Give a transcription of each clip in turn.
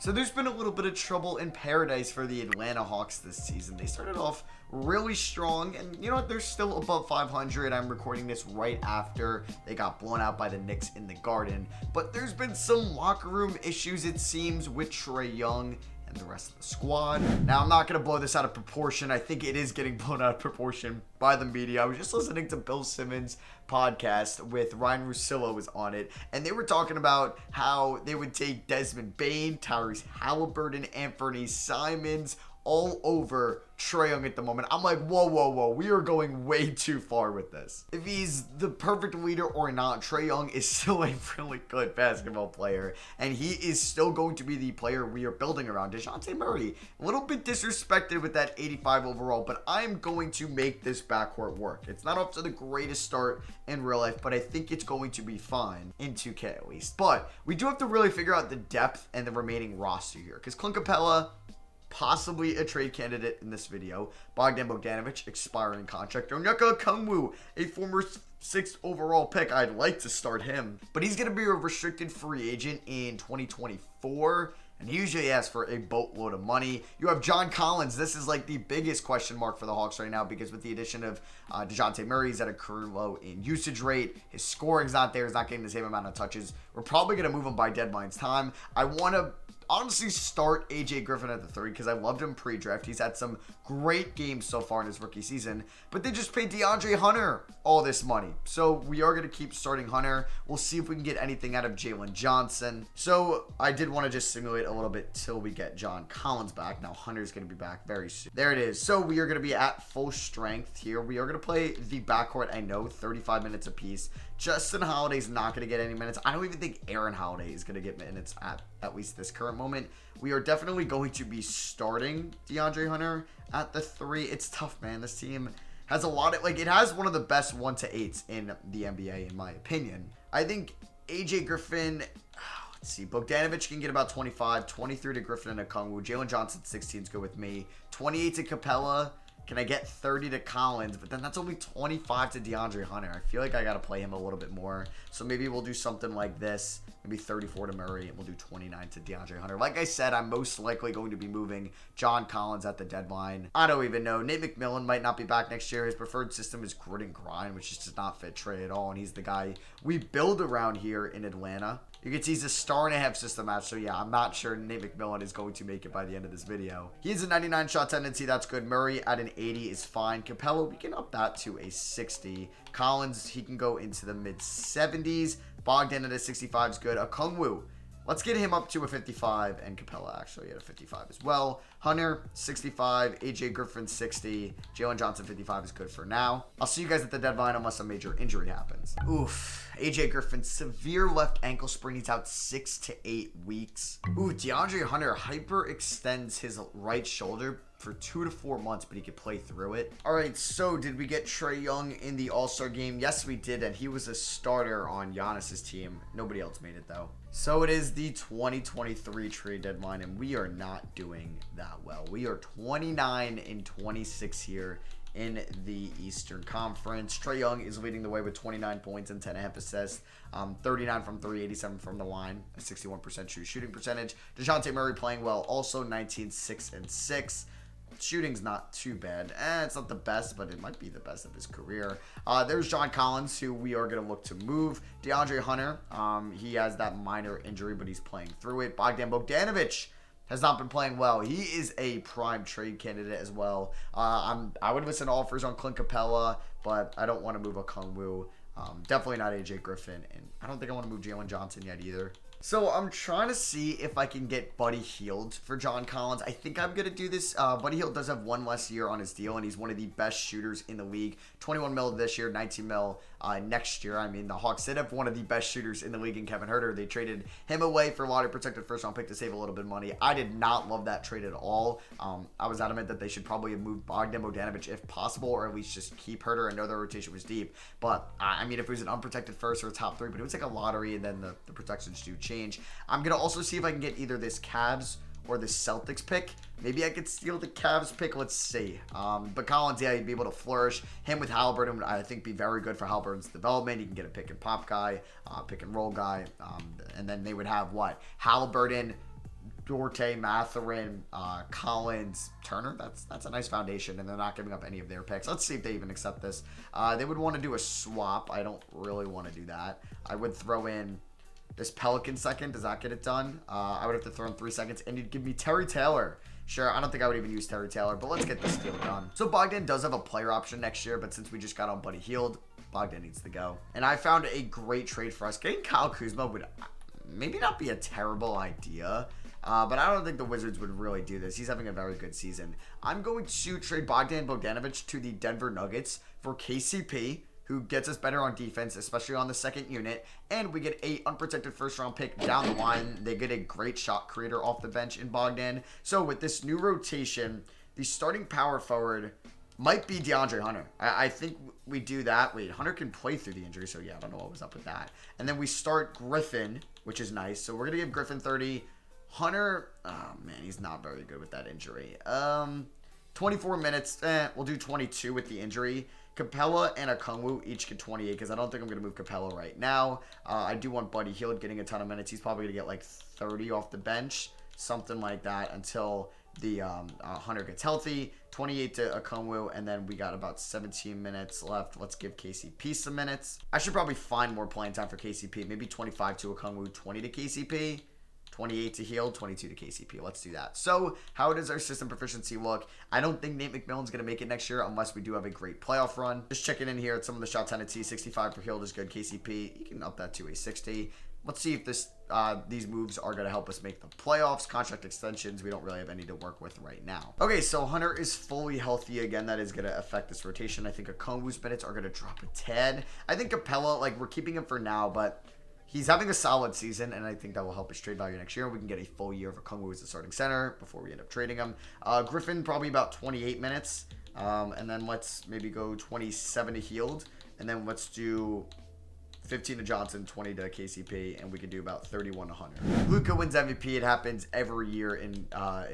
So there's been a little bit of trouble in paradise for the Atlanta Hawks this season. They started off really strong, and you know what, they're still above 500. I'm recording this right after they got blown out by the Knicks in the Garden, but there's been some locker room issues, it seems, with Trae Young and the rest of the squad. Now, I'm not going to blow this out of proportion. I think it is getting blown out of proportion by the media. I was just listening to Bill Simmons' podcast with Ryan Russillo was on it, and they were talking about how they would take Desmond Bane, Tyrese Halliburton, Anthony Simons, all over Trae Young at the moment. I'm like, whoa, we are going way too far with this. If he's the perfect leader or not, Trae Young is still a really good basketball player, and he is still going to be the player we are building around. DeJounte Murray, a little bit disrespected with that 85 overall, but I'm going to make this backcourt work. It's not off to the greatest start in real life, but I think it's going to be fine in 2K at least. But we do have to really figure out the depth and the remaining roster here, because Clint Capella, possibly a trade candidate in this video. Bogdan Bogdanovic, expiring contract. Onyeka Okongwu, a former 6th overall pick. I'd like to start him, but he's going to be a restricted free agent in 2024. And he usually asks for a boatload of money. You have John Collins. This is like the biggest question mark for the Hawks right now, because with the addition of DeJounte Murray, he's at a career low in usage rate. His scoring's not there. He's not getting the same amount of touches. We're probably going to move him by deadline's time. I want to honestly start AJ Griffin at the 3 because I loved him pre-draft. He's had some great games so far in his rookie season, but they just paid DeAndre Hunter all this money. So we are going to keep starting Hunter. We'll see if we can get anything out of Jalen Johnson. So I did want to just simulate a little bit till we get John Collins back. Now Hunter's going to be back very soon. There it is. So we are going to be at full strength here. We are going to play the backcourt, I know, 35 minutes apiece. Justin Holiday's not going to get any minutes. I don't even think Aaron Holiday is going to get minutes at least this current moment. We are definitely going to be starting DeAndre Hunter at the 3. It's tough, man. This team has a lot of, like, it has one of the best 1-8s in the NBA, in my opinion. I think AJ Griffin, let's see, Bogdanovic can get about 25, 23 to Griffin and Okongwu. Jalen Johnson, 16 is good with me. 28 to Capella. Can I get 30 to Collins? But then that's only 25 to DeAndre Hunter. I feel like I got to play him a little bit more. So maybe we'll do something like this. Maybe 34 to Murray, and we'll do 29 to DeAndre Hunter. Like I said, I'm most likely going to be moving John Collins at the deadline. I don't even know. Nate McMillan might not be back next year. His preferred system is grit and grind, which just does not fit Trae at all. And he's the guy we build around here in Atlanta. You can see he's a 1.5-star system match, so yeah, I'm not sure Nate McMillan is going to make it by the end of this video. He has a 99 shot tendency, that's good. Murray at an 80 is fine. Capella, we can up that to a 60. Collins, he can go into the mid-70s. Bogdan at a 65 is good. Okongwu, let's get him up to a 55, and Capella actually at a 55 as well. Hunter, 65. AJ Griffin, 60. Jalen Johnson, 55 is good for now. I'll see you guys at the deadline unless a major injury happens. Oof. AJ Griffin, severe left ankle sprain. He's out 6 to 8 weeks. Ooh, DeAndre Hunter hyperextends his right shoulder for 2 to 4 months, but he could play through it. All right, so did we get Trae Young in the All-Star game? Yes, we did, and he was a starter on Giannis's team. Nobody else made it, though. So it is the 2023 trade deadline, and we are not doing that well. We are 29 and 26 here in the Eastern Conference. Trae Young is leading the way with 29 points and 10.5 assists, 39 from 3, 87 from the line, a 61% shooting percentage. DeJounte Murray playing well, also 19, 6, and 6. Shooting's not too bad. It's not the best, but it might be the best of his career. There's John Collins, who we are going to look to move. DeAndre Hunter, he has that minor injury, but he's playing through it. Bogdan Bogdanovic has not been playing well. He is a prime trade candidate as well. I would listen to offers on Clint Capella, but I don't want to move Okongwu. Definitely not AJ Griffin, and I don't think I want to move Jalen Johnson yet either. So I'm trying to see if I can get Buddy Hield for John Collins. I think I'm going to do this. Buddy Hield does have one less year on his deal, and he's one of the best shooters in the league. 21 mil this year, 19 mil next year. I mean, the Hawks did have one of the best shooters in the league in Kevin Huerter. They traded him away for a lottery protected first round pick to save a little bit of money. I did not love that trade at all. I was adamant that they should probably have moved Bogdan Bogdanovic if possible, or at least just keep Huerter. I know their rotation was deep, but I mean, if it was an unprotected first or a top 3, but it was like a lottery, and then the protections do change. I'm going to also see if I can get either this Cavs or the Celtics pick. Maybe I could steal the Cavs pick. Let's see. But Collins, yeah, he'd be able to flourish. Him with Halliburton would, I think, be very good for Halliburton's development. He can get a pick and pop guy, pick and roll guy. And then they would have what? Halliburton, Dorte, Mathurin, Collins, Turner. That's a nice foundation, and they're not giving up any of their picks. Let's see if they even accept this. They would want to do a swap. I don't really want to do that. I would throw in this Pelican second. Does that get it done? I would have to throw in 3 seconds, and you'd give me Terry Taylor. Sure, I don't think I would even use Terry Taylor, but let's get this deal done. So Bogdan does have a player option next year, but since we just got on Buddy Hield, Bogdan needs to go. And I found a great trade for us. Getting Kyle Kuzma would maybe not be a terrible idea, but I don't think the Wizards would really do this. He's having a very good season. I'm going to trade Bogdan Bogdanovic to the Denver Nuggets for KCP, who gets us better on defense, especially on the second unit, and we get a unprotected first-round pick down the line. They get a great shot creator off the bench in Bogdan. So with this new rotation, the starting power forward might be DeAndre Hunter. I think we do that. Wait, Hunter can play through the injury, so yeah, I don't know what was up with that. And then we start Griffin, which is nice. So we're going to give Griffin 30. Hunter, oh man, he's not very good with that injury. 24 minutes, we'll do 22 with the injury. Capella and Okongwu each get 28 because I don't think I'm going to move Capella right now. I do want Buddy Hield getting a ton of minutes. He's probably going to get like 30 off the bench, something like that, until the Hunter gets healthy. 28 to Okongwu, and then we got about 17 minutes left. Let's give KCP some minutes. I should probably find more playing time for KCP. Maybe 25 to Okongwu, 20 to KCP. 28 to Hield, 22 to KCP. Let's do that. So, how does our system proficiency look? I don't think Nate McMillan's going to make it next year unless we do have a great playoff run. Just checking in here at some of the shot tendencies. 65 for Hield is good. KCP, you can up that to a 60. Let's see if these moves are going to help us make the playoffs. Contract extensions, we don't really have any to work with right now. Okay, so Hunter is fully healthy again. That is going to affect this rotation. I think Okongwu's minutes are going to drop a tad. I think Capella, like, we're keeping him for now, but he's having a solid season, and I think that will help his trade value next year. We can get a full year of Okongwu as a starting center before we end up trading him. Griffin, probably about 28 minutes. And then let's maybe go 27 to Hield. And then let's do 15 to Johnson, 20 to KCP, and we can do about 31 to Hunter. Luka wins MVP. It happens every year in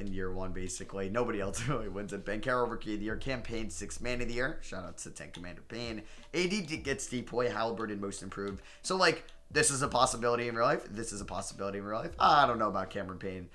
year one, basically. Nobody else really wins it. Bankero Rookie of the Year. Campaign 6th Man of the Year. Shout out to Tank Commander Payne. AD gets Depoy. Halliburton Most Improved. So, like, this is a possibility in real life. This is a possibility in real life. I don't know about Cameron Payne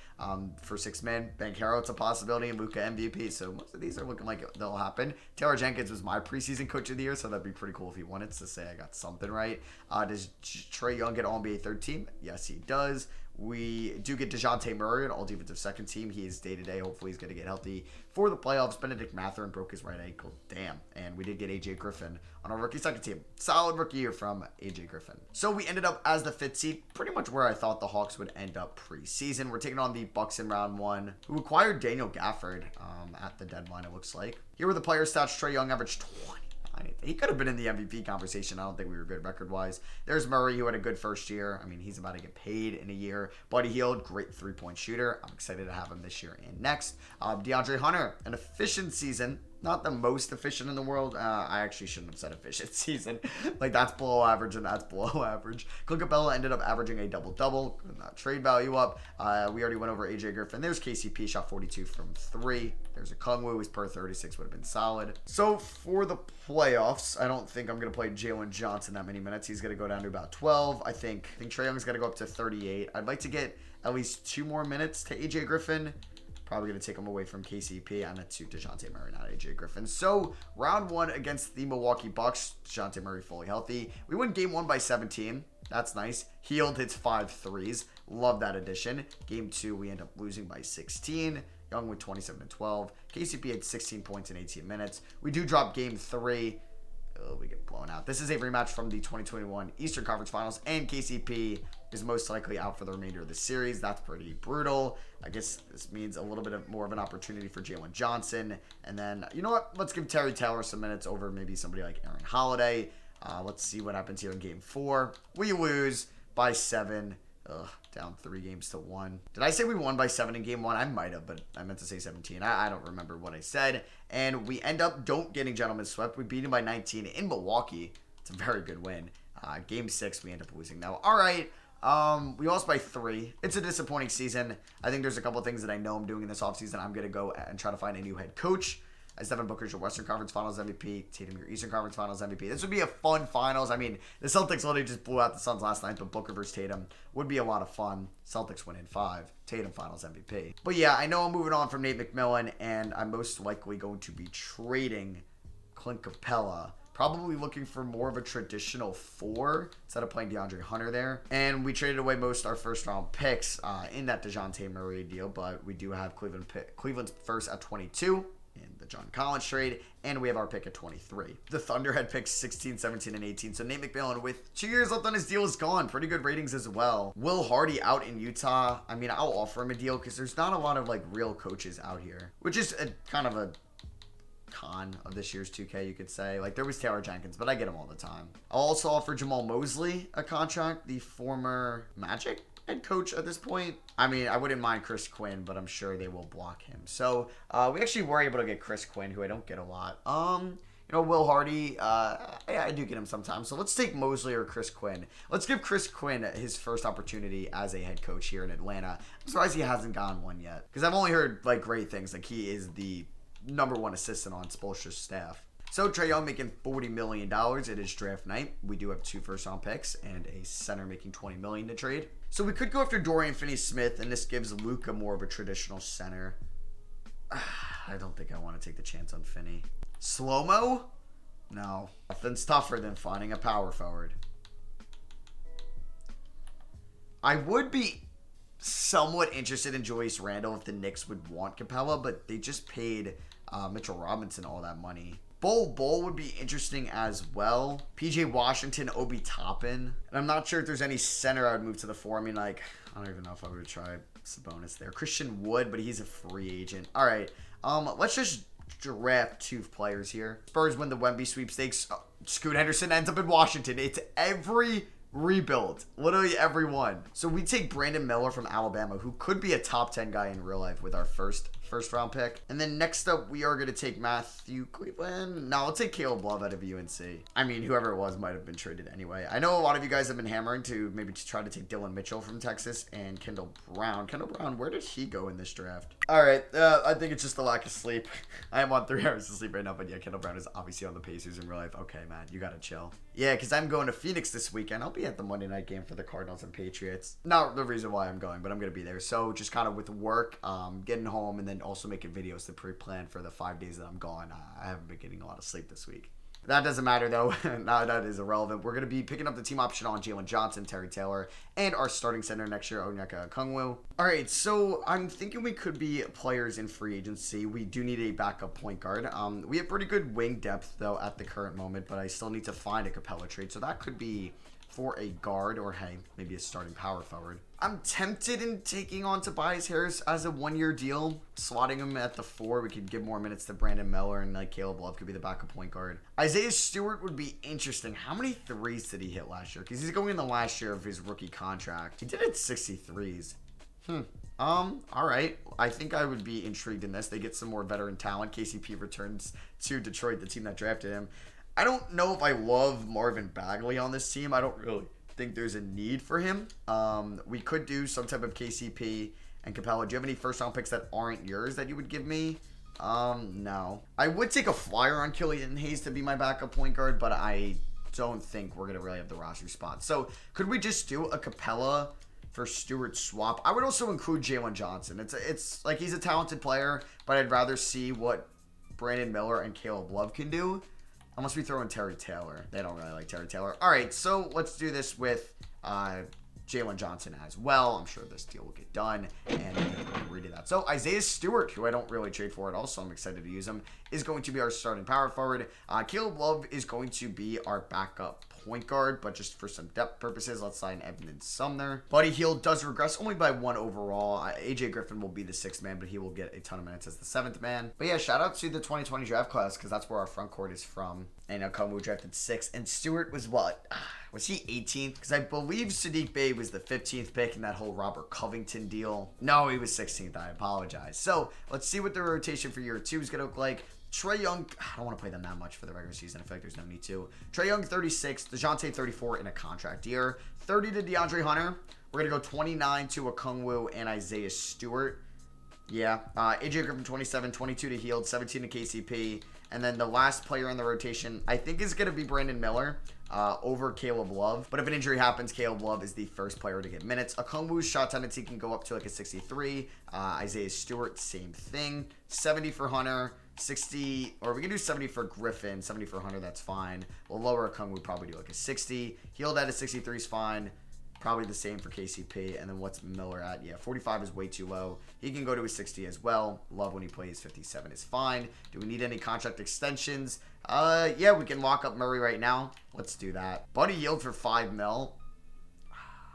for 6th man. Bankero, it's a possibility. And Luka MVP. So most of these are looking like they'll happen. Taylor Jenkins was my preseason coach of the year, so that'd be pretty cool if he won it to say I got something right. Does Trae Young get All-NBA 3rd team? Yes, he does. We do get DeJounte Murray, an all-defensive 2nd team. He is day-to-day. Hopefully, he's going to get healthy for the playoffs. Benedict Mathurin broke his right ankle. Damn. And we did get A.J. Griffin on our rookie 2nd team. Solid rookie year from A.J. Griffin. So, we ended up as the 5th seed, pretty much where I thought the Hawks would end up preseason. We're taking on the Bucks in round 1, who acquired Daniel Gafford at the deadline, it looks like. Here were the player stats. Trae Young averaged 20. He could have been in the MVP conversation. I don't think we were good record-wise. There's Murray, who had a good first year. I mean, he's about to get paid in a year. Buddy Hield, great three-point shooter. I'm excited to have him this year and next. DeAndre Hunter, an efficient season. Not the most efficient in the world. I actually shouldn't have said efficient season. Like, that's below average, and that's below average. Clint Capella ended up averaging a double-double. Trade value up. We already went over A.J. Griffin. There's KCP, shot 42 from 3. There's Okongwu, who's per 36, would have been solid. So, for the playoffs, I don't think I'm going to play Jalen Johnson that many minutes. He's going to go down to about 12. I think Trae Young's going to go up to 38. I'd like to get at least 2 more minutes to A.J. Griffin. Probably going to take him away from KCP and to DeJounte Murray, not A.J. Griffin. So, round 1 against the Milwaukee Bucks. DeJounte Murray fully healthy. We win game 1 by 17. That's nice. Hield hits 5 threes. Love that addition. Game 2, we end up losing by 16. Young with 27 and 12. KCP had 16 points in 18 minutes. We do drop game 3. Oh, we get blown out. This is a rematch from the 2021 Eastern Conference Finals, and KCP is most likely out for the remainder of the series. That's pretty brutal. I guess this means a little bit more of an opportunity for Jalen Johnson. And then, you know what? Let's give Terry Taylor some minutes over maybe somebody like Aaron Holiday. Let's see what happens here in game 4. We lose by 7. Down 3-1. Did I say we won by 7 in game 1? I might have, but I meant to say 17. I don't remember what I said. And we end up getting gentlemen swept. We beat him by 19 in Milwaukee. It's a very good win. Game 6, we end up losing though. All right. We lost by 3. It's a disappointing season. I think there's a couple things that I know I'm doing in this offseason. I'm going to go and try to find a new head coach. As Devin Booker's your Western Conference Finals MVP. Tatum, your Eastern Conference Finals MVP. This would be a fun finals. I mean, the Celtics literally just blew out the Suns last night, but Booker versus Tatum would be a lot of fun. Celtics win in 5. Tatum Finals MVP. But yeah, I know I'm moving on from Nate McMillan, and I'm most likely going to be trading Clint Capella. Probably looking for more of a traditional 4 instead of playing DeAndre Hunter there. And we traded away most of our first round picks in that DeJounte Murray deal, but we do have Cleveland's first at 22 in the John Collins trade, and we have our pick at 23. The Thunder had picks 16, 17, and 18, so Nate McMillan with 2 years left on his deal is gone. Pretty good ratings as well. Will Hardy out in Utah. I mean, I'll offer him a deal because there's not a lot of like real coaches out here, which is kind of a con of this year's 2K, you could say. Like, there was Taylor Jenkins, but I get him all the time. I'll also offer Jamal Mosley a contract, the former Magic head coach at this point. I mean, I wouldn't mind Chris Quinn, but I'm sure they will block him. So, we actually were able to get Chris Quinn, who I don't get a lot. You know, Will Hardy, yeah, I do get him sometimes. So let's take Mosley or Chris Quinn. Let's give Chris Quinn his first opportunity as a head coach here in Atlanta. I'm surprised he hasn't gotten one yet, because I've only heard, like, great things. Like, he is the #1 assistant on Spoelstra's staff. So Trae Young making $40 million. It is draft night. We do have 2 first-round picks and a center making $20 million to trade. So we could go after Dorian Finney-Smith, and this gives Luka more of a traditional center. I don't think I want to take the chance on Finney. Slow-mo? No. Nothing's tougher than finding a power forward. I would be somewhat interested in Julius Randle if the Knicks would want Capella, but they just paid Mitchell Robinson all that money. Bol would be interesting as well. PJ Washington, Obi Toppin. And I'm not sure if there's any center I would move to the 4. I mean, like, I don't even know if I would try Sabonis there. Christian Wood, but he's a free agent. All right, let's just draft 2 players here. Spurs win the Wemby sweepstakes. Scoot Henderson ends up in Washington. It's every rebuild, literally everyone. So we take Brandon Miller from Alabama, who could be a top 10 guy in real life with our first round pick. And then next up, we are going to take Matthew Cleveland. No, I'll take Caleb Love out of UNC. I mean, whoever it was might have been traded anyway. I know a lot of you guys have been hammering to maybe try to take Dylan Mitchell from Texas and Kendall Brown. Kendall Brown, where did he go in this draft? All right, I think it's just the lack of sleep. I am on 3 hours of sleep right now, but yeah, Kendall Brown is obviously on the Pacers in real life. Okay, man, you got to chill. Yeah, because I'm going to Phoenix this weekend. I'll be at the Monday night game for the Cardinals and Patriots. Not the reason why I'm going, but I'm going to be there. So just kind of with work, getting home, and then also making videos to pre-plan for the 5 days that I'm gone. I haven't been getting a lot of sleep this week. That doesn't matter, though. Now that is irrelevant. We're going to be picking up the team option on Jalen Johnson, Terry Taylor, and our starting center next year, Onyeka Okongwu. All right, so I'm thinking we could be players in free agency. We do need a backup point guard. We have pretty good wing depth, though, at the current moment, but I still need to find a Capella trade, so that could be for a guard or, hey, maybe a starting power forward. I'm tempted in taking on Tobias Harris as a 1-year deal, slotting him at the 4. We could give more minutes to Brandon Miller, and like Caleb Love could be the backup point guard. Isaiah Stewart would be interesting. How many 3s did he hit last year? Because he's going in the last year of his rookie contract. He did hit 63s. All right. I think I would be intrigued in this. They get some more veteran talent. KCP returns to Detroit, the team that drafted him. I don't know if I love Marvin Bagley on this team. I don't really think there's a need for him. We could do some type of KCP and Capella. Do you have any first-round picks that aren't yours that you would give me? No. I would take a flyer on Killian Hayes to be my backup point guard, but I don't think we're going to really have the roster spot. So could we just do a Capella for Stewart swap? I would also include Jalen Johnson. It's like he's a talented player, but I'd rather see what Brandon Miller and Caleb Love can do. Unless we throw in Terry Taylor. They don't really like Terry Taylor. All right, so let's do this with Jalen Johnson as well. I'm sure this deal will get done, and we'll redo that. So Isaiah Stewart, who I don't really trade for at all, so I'm excited to use him, is going to be our starting power forward. Caleb Love is going to be our backup point guard, but just for some depth purposes, let's sign Evan and Sumner. Buddy Hield does regress only by 1 overall. AJ Griffin will be the 6th man, but he will get a ton of minutes as the 7th man. But yeah, shout out to the 2020 draft class, because that's where our front court is from. And Okongwu drafted 6th, and Stewart was what? Was he 18th? Because I believe Sadiq Bey was the 15th pick in that whole Robert Covington deal. No, he was 16th. I apologize. So let's see what the rotation for year 2 is going to look like. Trae Young, I don't want to play them that much for the regular season. I feel like there's no need to. Trae Young, 36. DeJounte, 34 in a contract year. 30 to DeAndre Hunter. We're going to go 29 to Okongwu and Isaiah Stewart. Yeah. AJ Griffin, 27, 22 to Heald, 17 to KCP. And then the last player in the rotation, I think, is going to be Brandon Miller over Caleb Love. But if an injury happens, Caleb Love is the first player to get minutes. Okongwu's shot tendency can go up to like a 63. Isaiah Stewart, same thing. 70 for Hunter. 60, or we can do 70 for Griffin. 70 for Hunter, that's fine. We'll lower Okongwu, probably do like a 60. Heald at a 63 is fine. Probably the same for KCP. And then what's Miller at? Yeah, 45 is way too low. He can go to a 60 as well. Love when he plays 57 is fine. Do we need any contract extensions? Yeah, we can lock up Murray right now. Let's do that. Buddy Hield for 5 mil.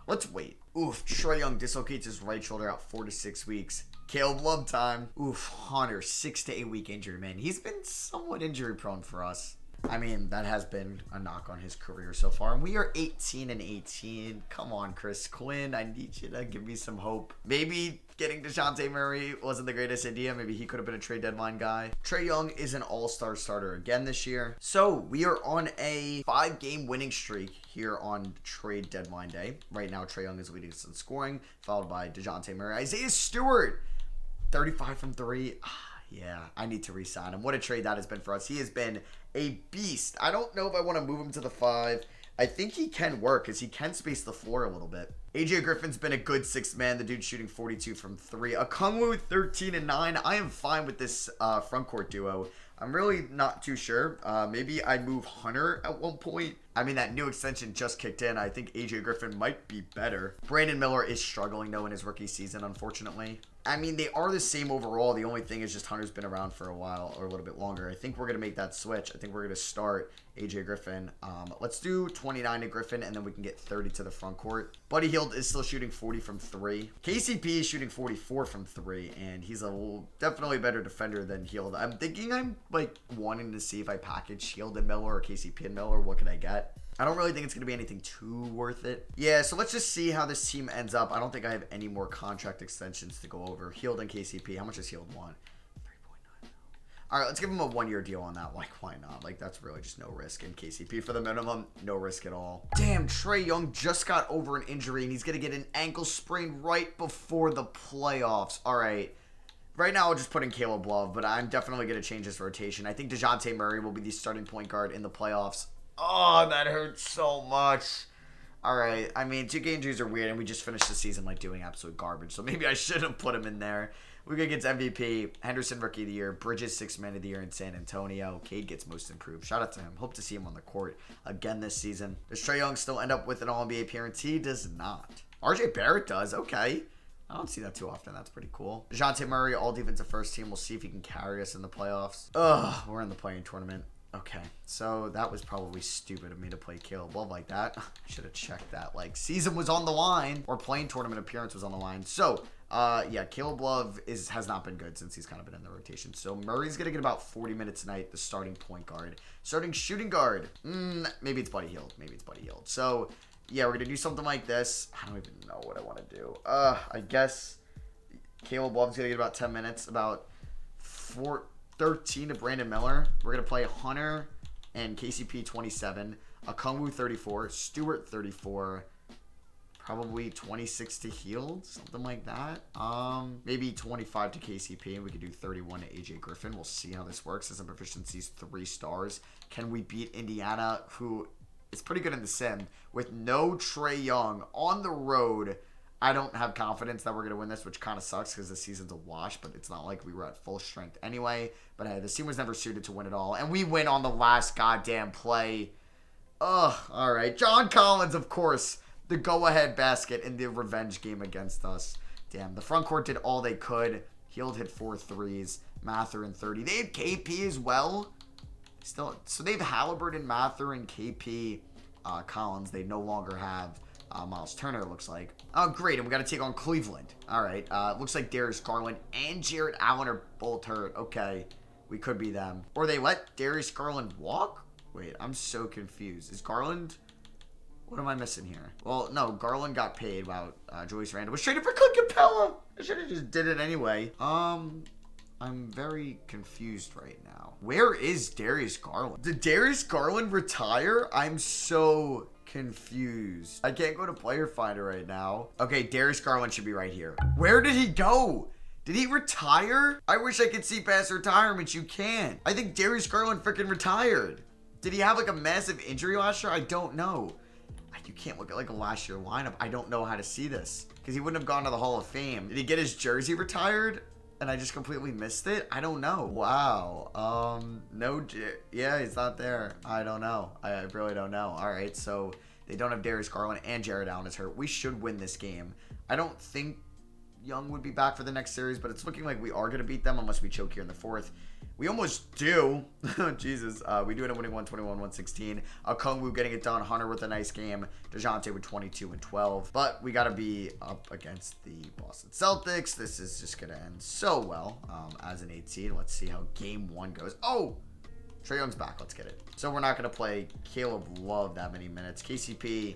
Let's wait. Oof, Trae Young dislocates his right shoulder out 4 to 6 weeks. Caleb Love time. Oof, Hunter, 6 to 8 week injury, man. He's been somewhat injury prone for us. I mean, that has been a knock on his career so far. And we are 18 and 18. Come on, Chris Quinn. I need you to give me some hope. Maybe getting DeJounte Murray wasn't the greatest idea. Maybe he could have been a trade deadline guy. Trae Young is an all-star starter again this year. So we are on a 5-game winning streak here on trade deadline day. Right now, Trae Young is leading us in scoring, followed by DeJounte Murray. Isaiah Stewart, 35 from 3. Yeah, I need to re-sign him. What a trade that has been for us. He has been a beast. I don't know if I want to move him to the 5. I think he can work because he can space the floor a little bit. AJ Griffin's been a good 6th man. The dude's shooting 42 from 3. Okongwu, 13 and 9. I am fine with this front court duo. I'm really not too sure. Maybe I move Hunter at one point. I mean, that new extension just kicked in. I think AJ Griffin might be better. Brandon Miller is struggling, though, in his rookie season, unfortunately. I mean, they are the same overall. The only thing is just Hunter's been around for a while or a little bit longer. I think we're going to make that switch. I think we're going to start AJ Griffin. Let's do 29 to Griffin, and then we can get 30 to the front court. Buddy Hield is still shooting 40 from 3. KCP is shooting 44 from 3, and he's definitely a better defender than Hield. I'm thinking I'm, like, wanting to see if I package Hield and Miller or KCP and Miller. What can I get? I don't really think it's going to be anything too worth it. Yeah, so let's just see how this team ends up. I don't think I have any more contract extensions to go over. Hield and KCP. How much does Hield want? 3.9. All right, let's give him a 1-year deal on that. Like, why not? Like, that's really just no risk. And KCP for the minimum, no risk at all. Damn, Trae Young just got over an injury, and he's going to get an ankle sprain right before the playoffs. All right. Right now, I'll just put in Caleb Love, but I'm definitely going to change his rotation. I think DeJounte Murray will be the starting point guard in the playoffs. Oh, that hurts so much. All right. I mean, 2K injuries are weird, and we just finished the season like doing absolute garbage. So maybe I should have put him in there. Luka gets MVP. Henderson Rookie of the Year. Bridges 6th Man of the Year in San Antonio. Cade gets Most Improved. Shout out to him. Hope to see him on the court again this season. Does Trae Young still end up with an All-NBA appearance? He does not. RJ Barrett does. Okay. I don't see that too often. That's pretty cool. DeJounte Murray, all defensive first team. We'll see if he can carry us in the playoffs. Ugh, we're in the play-in tournament. Okay, so that was probably stupid of me to play Caleb Love like that. I should have checked that. Like, season was on the line, or playing tournament appearance was on the line. So, yeah, Caleb Love has not been good since he's kind of been in the rotation. So, Murray's going to get about 40 minutes tonight, the starting point guard. Starting shooting guard. Maybe it's Buddy Hield. Maybe it's Buddy Hield. So, yeah, we're going to do something like this. I don't even know what I want to do. I guess Caleb Love's going to get about 10 minutes, about 13 to Brandon Miller. We're going to play Hunter and KCP 27. Okongwu 34. Stewart 34. Probably 26 to Hield. Something like that. Maybe 25 to KCP. And we could do 31 to AJ Griffin. We'll see how this works. System proficiency's 3 stars. Can we beat Indiana, who is pretty good in the sim, with no Trae Young on the road? I don't have confidence that we're going to win this, which kind of sucks because the season's a wash, but it's not like we were at full strength anyway. But hey, the team was never suited to win it all. And we win on the last goddamn play. Ugh, all right. John Collins, of course, the go-ahead basket in the revenge game against us. Damn, the front court did all they could. Hield hit 4 threes. Mather in 30. They have KP as well. So they have Halliburton, Mather, and KP Collins. They no longer have Miles Turner, looks like. Oh, great. And we got to take on Cleveland. All right. Looks like Darius Garland and Jarrett Allen are both hurt. Okay. We could be them. Or they let Darius Garland walk? Wait, I'm so confused. Is Garland... What am I missing here? Well, no. Garland got paid while Julius Randle was traded for Clint Capella. I should have just did it anyway. I'm very confused right now. Where is Darius Garland? Did Darius Garland retire? I'm so confused. I can't go to Player Finder right now. Okay, Darius Garland should be right here. Where did he go? Did he retire? I wish I could see past retirement. You can't. I think Darius Garland freaking retired. Did he have like a massive injury last year? I don't know. You can't look at like a last year lineup. I don't know how to see this because he wouldn't have gone to the Hall of Fame. Did he get his jersey retired and I just completely missed it? I don't know. Wow. No, yeah, he's not there. I don't know. I really don't know. All right, so they don't have Darius Garland and Jared Allen is hurt. We should win this game. I don't think Young would be back for the next series, but it's looking like we are going to beat them unless we choke here in the fourth. We almost do. Jesus. We do end up winning 121-116. Okongwu getting it done. Hunter with a nice game. DeJounte with 22 and 12. But we got to be up against the Boston Celtics. This is just going to end so well as an 8 seed. Let's see how game 1 goes. Oh! Trae Young's back. Let's get it. So we're not going to play Caleb Love that many minutes. KCP,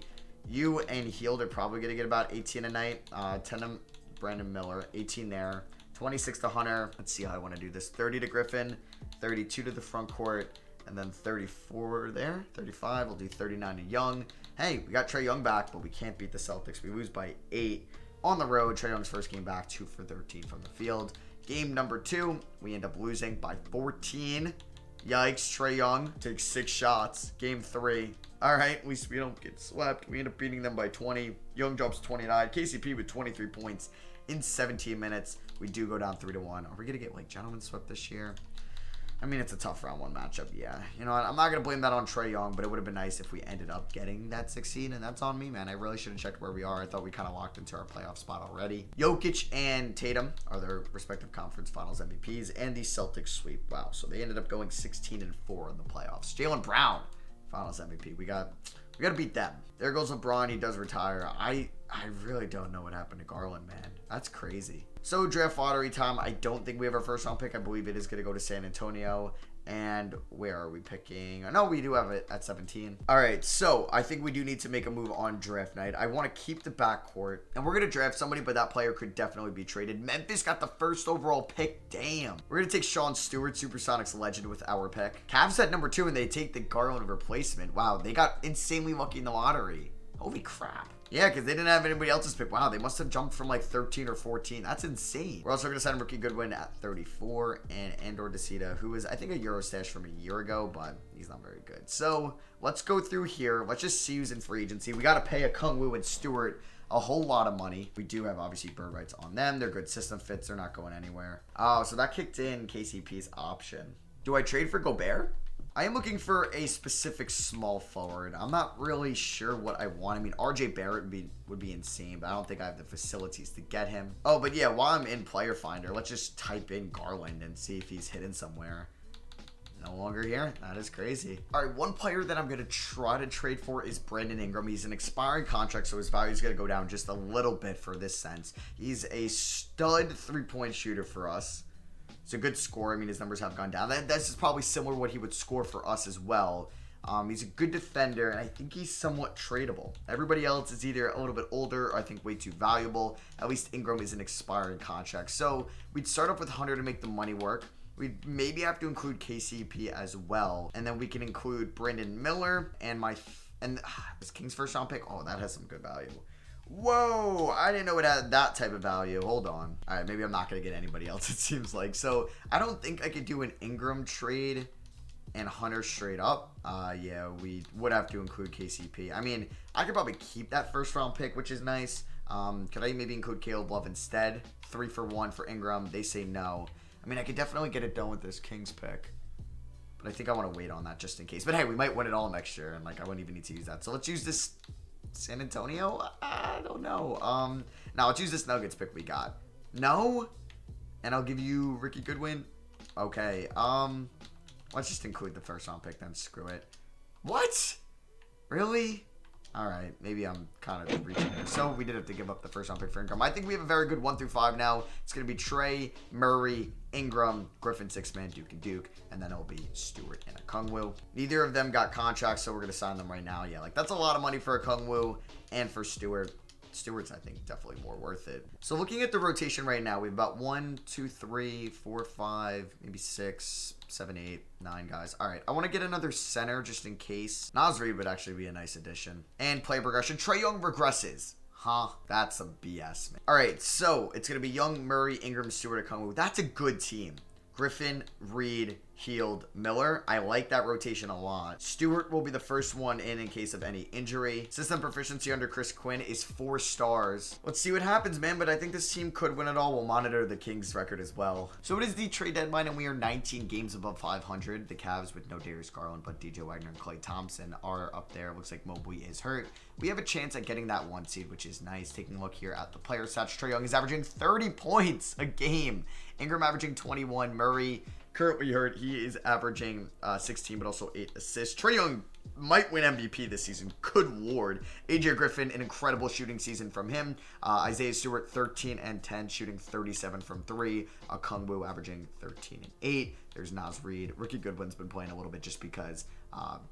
you and Heald are probably going to get about 18 a night. 10 to Brandon Miller. 18 there. 26 to Hunter. Let's see how I want to do this. 30 to Griffin. 32 to the front court. And then 34 there. 35. We'll do 39 to Young. Hey, we got Trae Young back, but we can't beat the Celtics. We lose by 8 on the road. Trae Young's first game back. 2 for 13 from the field. Game number 2, we end up losing by 14. Yikes. Trae Young takes 6 shots. Game 3. All right, at least we don't get swept. We end up beating them by 20. Young drops 29. KCP with 23 points in 17 minutes. We do go down 3-1. Are we going to get, like, gentlemen swept this year? I mean, it's a tough round 1 matchup, yeah. You know what? I'm not going to blame that on Trae Young, but it would have been nice if we ended up getting that 6 seed, and that's on me, man. I really should have checked where we are. I thought we kind of locked into our playoff spot already. Jokic and Tatum are their respective conference finals MVPs, and the Celtics sweep. Wow, so they ended up going 16-4 in the playoffs. Jaylen Brown, finals MVP. We got to beat them. There goes LeBron. He does retire. I really don't know what happened to Garland, man. That's crazy. So draft lottery time. I don't think we have our first round pick. I believe it is going to go to San Antonio. And where are we picking? No, we do have it at 17. All right, so I think we do need to make a move on draft night. I want to keep the backcourt, and we're going to draft somebody, but that player could definitely be traded. Memphis got the first overall pick. Damn. We're going to take Sean Stewart, Supersonics legend, with our pick. Cavs at number 2, and they take the Garland replacement. Wow, they got insanely lucky in the lottery. Holy crap. Yeah, because they didn't have anybody else's pick. Wow, they must have jumped from like 13 or 14. That's insane. We're also going to sign Rookie Goodwin at 34 and Andor DeCita, who is, I think, a Euro stash from a year ago, but he's not very good. So let's go through here. Let's just see who's in free agency. We got to pay Okongwu and Stewart a whole lot of money. We do have, obviously, bird rights on them. They're good system fits. They're not going anywhere. Oh, so that kicked in KCP's option. Do I trade for Gobert? I am looking for a specific small forward. I'm not really sure what I want. I mean, RJ Barrett would be insane, but I don't think I have the facilities to get him. Oh, but yeah, while I'm in Player Finder, let's just type in Garland and see if he's hidden somewhere. No longer here. That is crazy. All right, one player that I'm going to try to trade for is Brandon Ingram. He's an expiring contract, so his value is going to go down just a little bit for this sense. He's a stud three-point shooter for us. It's a good score. I mean, his numbers have gone down. This is probably similar to what he would score for us as well. He's a good defender, and I think he's somewhat tradable. Everybody else is either a little bit older or I think way too valuable. At least Ingram is an expiring contract. So we'd start off with Hunter to make the money work. We'd maybe have to include KCP as well. And then we can include Brandon Miller and this King's first round pick. Oh, that has some good value. Whoa, I didn't know it had that type of value. Hold on. All right, maybe I'm not going to get anybody else, it seems like. So I don't think I could do an Ingram trade and Hunter straight up. Yeah, we would have to include KCP. I mean, I could probably keep that first round pick, which is nice. Could I maybe include Caleb Love instead? 3 for 1 for Ingram. They say no. I mean, I could definitely get it done with this Kings pick. But I think I want to wait on that just in case. But hey, we might win it all next year, and like I wouldn't even need to use that. So let's use this San Antonio? I don't know. Now let's use this Nuggets pick we got. No? And I'll give you Ricky Goodwin. Okay. Let's just include the first round pick then. Screw it. What? Really? Alright, maybe I'm kind of reaching here. So we did have to give up the first round pick for Ingram. I think we have a very good 1 through 5 now. It's going to be Trae, Murray, Ingram, Griffin, 6-man, Duke, and Duke. And then it'll be Stewart and Okongwu. Neither of them got contracts, so we're going to sign them right now. Yeah, like that's a lot of money for Okongwu and for Stewart. Stewart's, I think, definitely more worth it. So looking at the rotation right now, we have about 1, 2, 3, 4, 5, maybe 6, 7, 8, 9 guys. All right, I want to get another center just in case. Naz Reid would actually be a nice addition. And player progression. Trae Young regresses. Huh? That's some BS, man. All right, so it's going to be Young, Murray, Ingram, Stewart, Okongwu. That's a good team. Griffin, Reed, Heald, Miller. I like that rotation a lot. Stewart will be the first one in case of any injury. System proficiency under Chris Quinn is 4 stars. Let's see what happens, man, but I think this team could win it all. We'll monitor the Kings record as well. So it is the trade deadline, and we are 19 games above 500. The Cavs, with no Darius Garland, but DJ Wagner and Klay Thompson are up there. Looks like Mobley is hurt. We have a chance at getting that 1 seed, which is nice. Taking a look here at the player stats, Trae Young is averaging 30 points a game. Ingram averaging 21. Murray currently hurt. He is averaging 16, but also 8 assists. Trae Young might win MVP this season. Good lord. AJ Griffin, an incredible shooting season from him. Isaiah Stewart, 13 and 10, shooting 37 from 3. Okongwu averaging 13 and 8. There's Naz Reid. Ricky Goodwin's been playing a little bit just because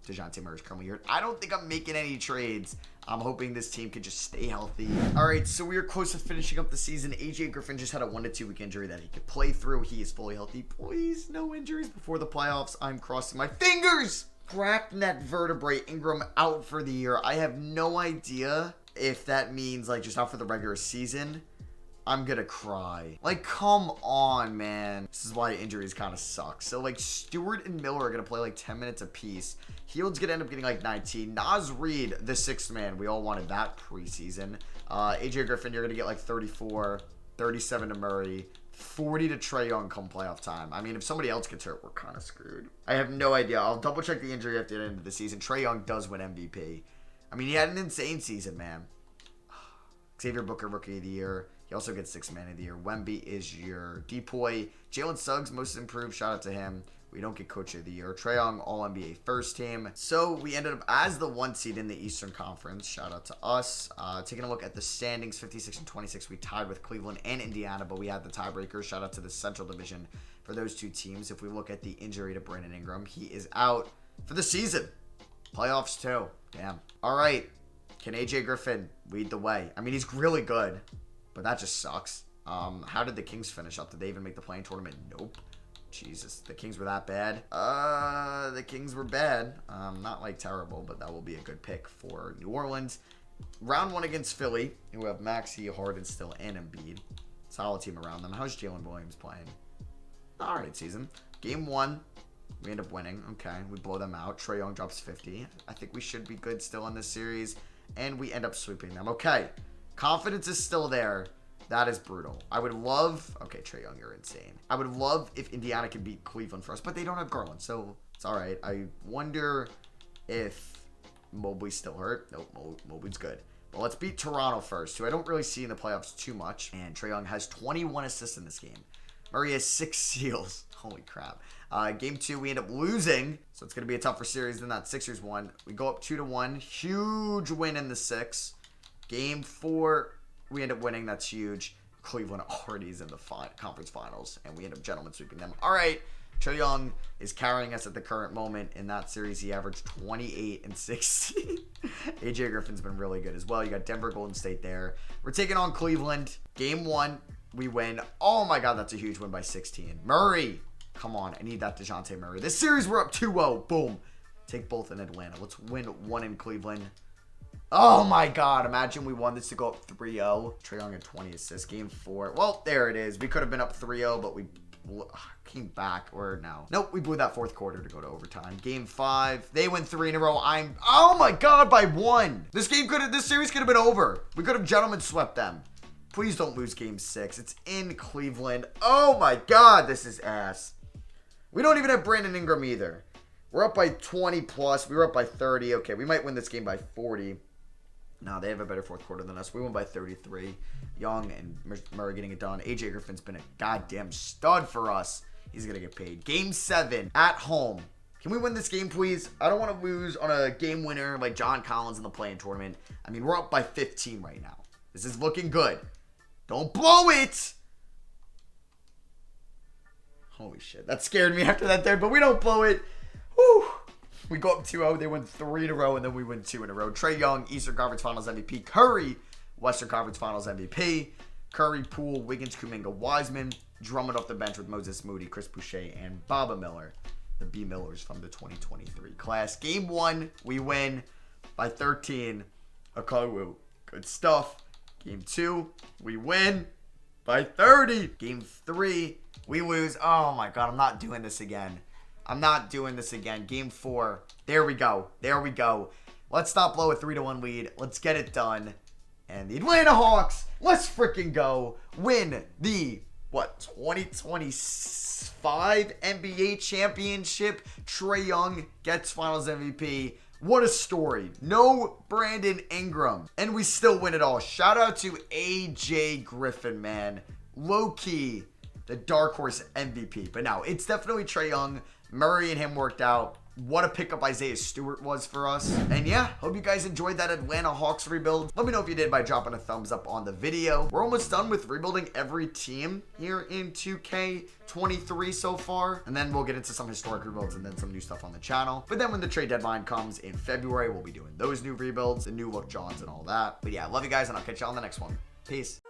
DeJounte Murray's currently hurt. I don't think I'm making any trades. I'm hoping this team can just stay healthy. All right, so we are close to finishing up the season. AJ Griffin just had a 1 to 2 week injury that he could play through. He is fully healthy. Please, no injuries before the playoffs. I'm crossing my fingers. Cracked neck vertebrae. Ingram out for the year. I have no idea if that means like just out for the regular season. I'm gonna cry. Like, come on, man. This is why injuries kind of suck. So, like, Stewart and Miller are gonna play like 10 minutes apiece. Heald's gonna end up getting like 19. Naz Reid, the 6th man. We all wanted that preseason. AJ Griffin, you're gonna get like 34, 37 to Murray, 40 to Trae Young come playoff time. I mean, if somebody else gets hurt, we're kind of screwed. I have no idea. I'll double check the injury at the end of the season. Trae Young does win MVP. I mean, he had an insane season, man. Xavier Booker, Rookie of the Year. He also gets 6th man of the year. Wemby is your Depoy. Jalen Suggs, most improved. Shout out to him. We don't get Coach of the Year. Trae Young, All-NBA first team. So we ended up as the 1 seed in the Eastern Conference. Shout out to us. Taking a look at the standings, 56 and 26. We tied with Cleveland and Indiana, but we had the tiebreakers. Shout out to the Central Division for those 2 teams. If we look at the injury to Brandon Ingram, he is out for the season. Playoffs too. Damn. All right. Can AJ Griffin lead the way? I mean, he's really good, but that just sucks. How did the Kings finish up? Did they even make the playing tournament? Nope. Jesus, the Kings were that bad? The Kings were bad. Not like terrible, but that will be a good pick for New Orleans. Round 1 against Philly, who have Maxey, Harden still, and Embiid. Solid team around them. How's Jalen Williams playing? All right, season. Game 1, we end up winning. Okay, we blow them out. Trae Young drops 50. I think we should be good still in this series, and we end up sweeping them. Okay, confidence is still there. That is brutal. I would love... Okay, Trae Young, you're insane. I would love if Indiana could beat Cleveland for us, but they don't have Garland, so it's all right. I wonder if Mobley's still hurt. Nope, Mobley's good. But let's beat Toronto first, who I don't really see in the playoffs too much. And Trae Young has 21 assists in this game. Murray has 6 steals. Holy crap. Game 2, we end up losing, so it's going to be a tougher series than that Sixers one. We go up 2-1. Huge win in the 6. Game 4... we end up winning. That's huge. Cleveland already is in the conference finals, and we end up gentlemen sweeping them. All right, Trae Young is carrying us at the current moment. In that series, he averaged 28 and 16. AJ Griffin's been really good as well. You got Denver, Golden State there. We're taking on Cleveland. Game 1, we win. Oh my God, that's a huge win by 16. Murray, come on. I need that DeJounte Murray. This series, we're up 2-0. Boom. Take both in Atlanta. Let's win 1 in Cleveland. Oh my God, imagine we won this to go up 3-0. Trae Young had 20 assists. Game 4. Well, there it is. We could have been up 3-0, but we came back. Or no. Nope, we blew that 4th quarter to go to overtime. Game 5. They win 3 in a row. Oh my God, by 1. This series could have been over. We could have gentlemen swept them. Please don't lose game 6. It's in Cleveland. Oh my God, this is ass. We don't even have Brandon Ingram either. We're up by 20 plus. We were up by 30. Okay, we might win this game by 40. No, they have a better 4th quarter than us. We won by 33. Young and Murray getting it done. AJ Griffin's been a goddamn stud for us. He's going to get paid. Game 7 at home. Can we win this game, please? I don't want to lose on a game winner like John Collins in the play-in tournament. I mean, we're up by 15 right now. This is looking good. Don't blow it! Holy shit. That scared me after that there, but we don't blow it. Whew. We go up 2-0. They win 3 in a row, and then we win 2 in a row. Trae Young, Eastern Conference Finals MVP. Curry, Western Conference Finals MVP. Curry, Poole, Wiggins, Kuminga, Wiseman. Drummond off the bench with Moses Moody, Chris Boucher, and Baba Miller. The B Millers from the 2023 class. Game 1, we win by 13. Okongwu, good stuff. Game 2, we win by 30. Game 3, we lose. Oh my God, I'm not doing this again. I'm not doing this again. Game 4, there we go. There we go. Let's not blow a 3-1 lead. Let's get it done. And the Atlanta Hawks, let's freaking go, win the, 2025 NBA championship. Trae Young gets finals MVP. What a story. No Brandon Ingram. And we still win it all. Shout out to AJ Griffin, man. Low-key, the dark horse MVP. But no, it's definitely Trae Young. Murray and him worked out. What a pickup Isaiah Stewart was for us. And yeah, hope you guys enjoyed that Atlanta Hawks rebuild. Let me know if you did by dropping a thumbs up on the video. We're almost done with rebuilding every team here in 2K23 so far. And then we'll get into some historic rebuilds and then some new stuff on the channel. But then when the trade deadline comes in February, we'll be doing those new rebuilds, the new look Johns and all that. But yeah, love you guys and I'll catch you on the next one. Peace.